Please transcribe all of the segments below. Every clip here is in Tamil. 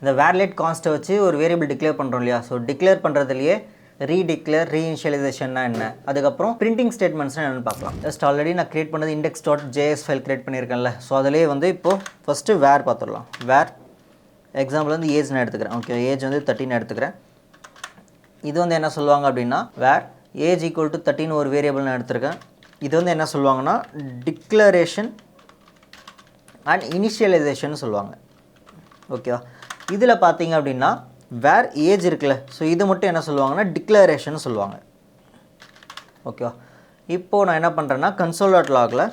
இந்த வேர்லெட் கான்ஸ்ட்டை வச்சு ஒரு வேரியபிள் டிக்ளேர் பண்ணுறோம் இல்லையா. ஸோ டிக்ளேர் பண்ணுறதுலையே ரீடிக்ளேர் ரீஇனிஷியலைசேஷன்னா என்ன, அதுக்கப்புறம் பிரிண்டிங் ஸ்டேட்மெண்ட்ஸ்னால் என்னென்னு பார்க்கலாம். ஜஸ்ட் ஆல்ரெடி நான் க்ரியேட் பண்ணது index.js ஃபைல் க்ரியேட் பண்ணியிருக்கேன்ல. ஸோ அதிலேயே வந்து இப்போது ஃபஸ்ட்டு வேர் பார்த்துடலாம். வேர் எக்ஸாம்பிள் வந்து ஏஜ் நான் எடுத்துக்கிறேன். ஓகே, ஏஜ் வந்து 13 எடுத்துக்கிறேன். இது வந்து என்ன சொல்லுவாங்க அப்படின்னா வேர் ஏஜ் ஈக்குவல் டு 13 ஒரு வேரியபிள் நான் எடுத்திருக்கேன். இது வந்து என்ன சொல்லுவாங்கன்னா டிக்ளரேஷன் அண்ட் இனிஷியலைசேஷன் சொல்லுவாங்க. ஓகேவா. இதில் பார்த்தீங்க அப்படின்னா வேர் ஏஜ் இருக்குல்ல, ஸோ இது மட்டும் என்ன சொல்லுவாங்கன்னா டிக்ளரேஷன் சொல்லுவாங்க. ஓகேவா. இப்போது நான் என்ன பண்ணுறேன்னா console.logல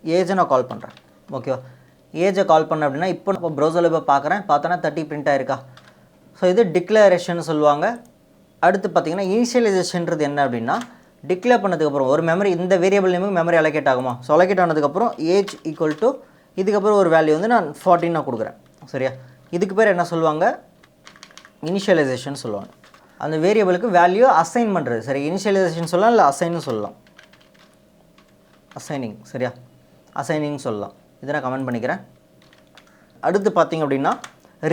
ஏஜை நான் கால் பண்ணுறேன். ஓகேவா. ஏஜை கால் பண்ணேன் அப்படின்னா இப்போ நான் ப்ரௌசரில் போய் பார்க்குறேன், பார்த்தோன்னா 30 பிரிண்ட் ஆயிருக்கா. ஸோ இது டிக்ளரேஷன் சொல்லுவாங்க. அடுத்து பார்த்தீங்கன்னா இனிஷியலைசேஷன்றது என்ன அப்படின்னா டிக்ளேர் பண்ணதுக்கப்புறம் ஒரு மெமரி இந்த வேரியபிள் நேமுக்கு மெமரி அலோகேட் ஆகுமா. ஸோ அலோகேட் ஆனதுக்கப்புறம் ஏஜ் ஈக்குவல் டு இதுக்கப்புறம் ஒரு வேல்யூ வந்து நான் 14 நான் கொடுக்குறேன். சரியா. இதுக்கு பேர் என்ன சொல்லுவாங்க இனிஷியலைசேஷன் சொல்லுவாங்க. அந்த வேரியபிளுக்கு வேல்யூ அசைன் பண்ணுறது. சரி, இனிஷியலைசேஷன் சொல்லலாம் இல்லை அசைன்னு சொல்லலாம். அசைனிங். சரியா, அசைனிங் சொல்லலாம். இதை நான் கமெண்ட் பண்ணிக்கிறேன். அடுத்து பார்த்தீங்க அப்படின்னா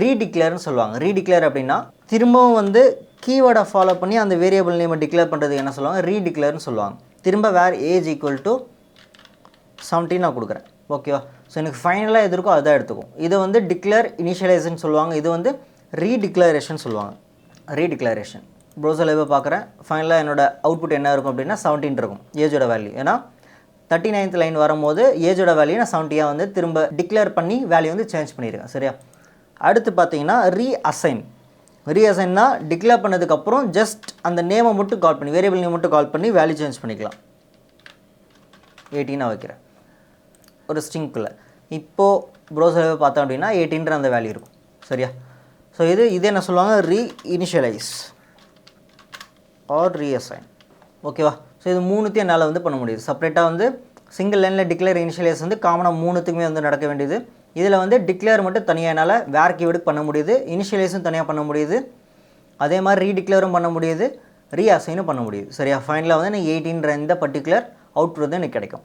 ரீடிக்ளேர்னு சொல்லுவாங்க. ரீடிக்ளேர் அப்படின்னா திரும்பவும் வந்து கீவேர்டை ஃபாலோ பண்ணி அந்த வேரியபிள் நேமை டிக்ளேர் பண்ணுறதுக்கு என்ன சொல்லுவாங்க ரீடிக்ளேர்னு சொல்லுவாங்க. திரும்ப வேர் ஏஜ் ஈக்குவல் டு 17 நான் கொடுக்குறேன். ஓகேவா. ஸோ எனக்கு ஃபைனலாக எது இருக்கோ அதான் எடுத்துக்கும். இது வந்து டிக்ளேர் இனிஷியலைசேஷன் சொல்லுவாங்க. இது வந்து ரீடிக்ளரேஷன் சொல்லுவாங்க. ரீடிக்ளரேஷன் ப்ரௌசரில் போய் பார்க்குறேன். ஃபைனலாக என்னோடய அவுட்புட் என்ன இருக்கும் அப்படின்னா 17 இருக்கும் ஏஜோட வேல்யூ. ஏன்னா 39th லைன் வரும்போது ஏஜோட வேல்யூ நான் 70 வந்து திரும்ப டிக்ளேர் பண்ணி வேல்யூ வந்து சேஞ்ச் பண்ணியிருக்கேன். சரியா. அடுத்து பார்த்தீங்கன்னா ரீஅசைன்னா டிக்ளேர் பண்ணதுக்கப்புறம் ஜஸ்ட் அந்த நேமை மட்டும் கால் பண்ணி வேரியபிள் நேம் மட்டும் கால் பண்ணி வேல்யூ சேஞ்ச் பண்ணிக்கலாம். 18 வைக்கிறேன் ஒரு ஸ்ட்ரிங்குள்ளே. இப்போது ப்ரௌசரில் பார்த்தோம் அப்படின்னா 18ன்ற அந்த வேல்யூ இருக்கும். சரியா. ஸோ இது என்ன சொல்லுவாங்க ரீஇனிஷியலைஸ் ஆர் ரீஅசைன். ஓகேவா. ஸோ இது மூணுத்தையும் என்னால் வந்து பண்ண முடியுது. செப்பரேட்டாக வந்து சிங்கிள் லைனில் டிக்ளேர் இனிஷியலைஸ் வந்து காமனாக மூணுத்துக்குமே வந்து நடக்க வேண்டியது. இதில் வந்து டிக்ளேர் மட்டும் தனியாக என்னால் வேர் கீவேர்டுக்கு பண்ண முடியுது, இனிஷியலைஸும் தனியாக பண்ண முடியுது, அதே மாதிரி ரீடிக்ளேரும் பண்ண முடியுது, ரீஅசைனும் பண்ண முடியுது. சரியா. ஃபைனலாக வந்து எனக்கு 18ன்ற இந்த பர்டிகுலர் அவுட்புட் வந்து எனக்கு கிடைக்கும்.